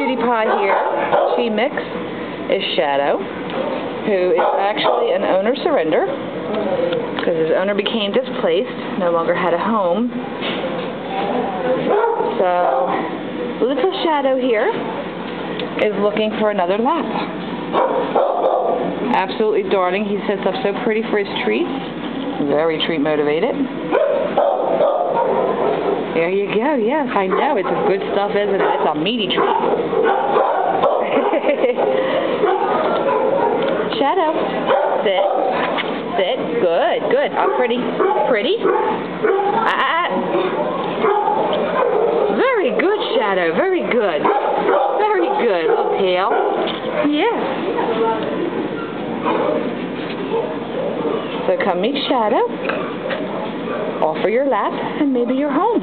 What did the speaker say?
Cutie Pie here. She Mix is Shadow, who is actually an owner surrender because his owner became displaced, no longer had a home. So little Shadow here is looking for another lap. Absolutely darling. He sits up so pretty for his treats. Very treat motivated. There you go. Yes, I know. It's good stuff, isn't it? It's a meaty treat. Shadow. Sit. Sit. Good. Good. Pretty. Pretty. Very good, Shadow. Very good. Very good. Little tail. Yes. So come meet Shadow. Offer your lap, and maybe you're home.